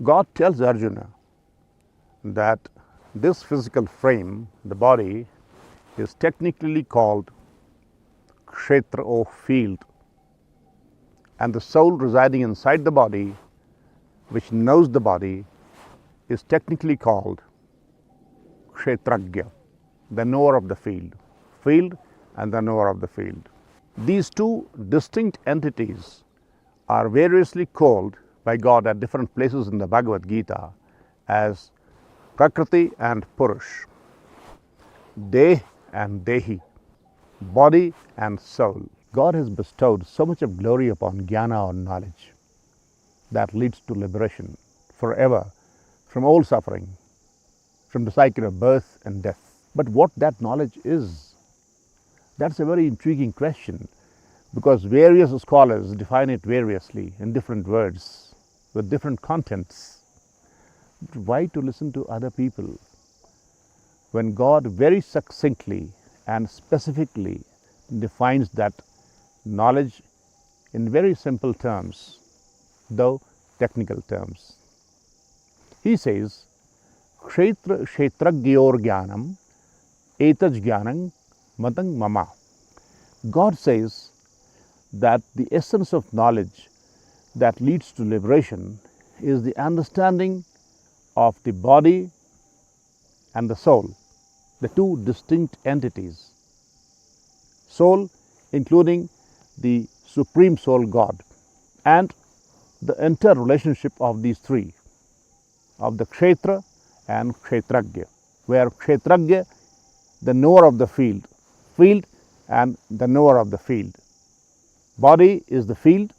God tells Arjuna that this physical frame, the body, is technically called kshetra or field, and the soul residing inside the body, which knows the body, is technically called kshetragya, the knower of the field and the knower of the field. These two distinct entities are variously called by God at different places in the Bhagavad Gita as Prakriti and Purush, Deh and Dehi, body and soul. God has bestowed so much of glory upon jnana or knowledge that leads to liberation forever from all suffering, from the cycle of birth and death. But what that knowledge is, that's a very intriguing question, because various scholars define it variously in different words with different contents. Why to listen to other people when God very succinctly and specifically defines that knowledge in very simple terms, though technical terms? He says, kshetragyor jnanam etaj jnanam matang mama. God says that the essence of knowledge that leads to liberation is the understanding of the body and the soul, the two distinct entities. Soul including the Supreme Soul God, and the interrelationship of these three, of the kshetra and kshetragya, where kshetragya, the knower of the field and the knower of the field. Body is the field,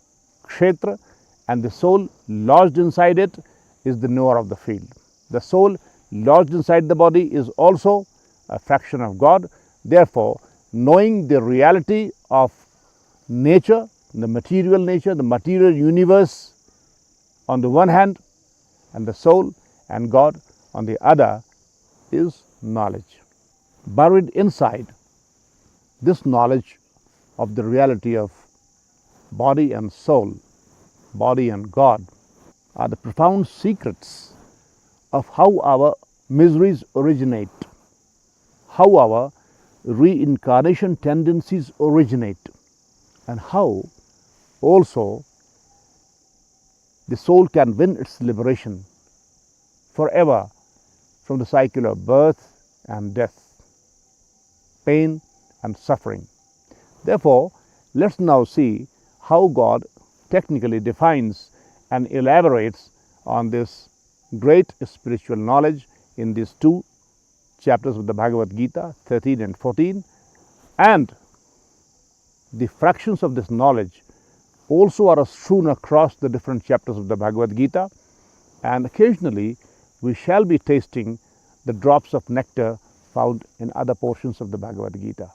kshetra, and the soul lodged inside it is the knower of the field. The soul lodged inside the body is also a fraction of God. Therefore, knowing the reality of nature, the material universe on the one hand, and the soul and God on the other, is knowledge. Buried inside this knowledge of the reality of body and soul, body and God, are the profound secrets of how our miseries originate, how our reincarnation tendencies originate, and how also the soul can win its liberation forever from the cycle of birth and death, pain and suffering. Therefore, let's now see how God technically defines and elaborates on this great spiritual knowledge in these two chapters of the Bhagavad Gita, 13 and 14, and the fractions of this knowledge also are strewn across the different chapters of the Bhagavad Gita, and occasionally we shall be tasting the drops of nectar found in other portions of the Bhagavad Gita.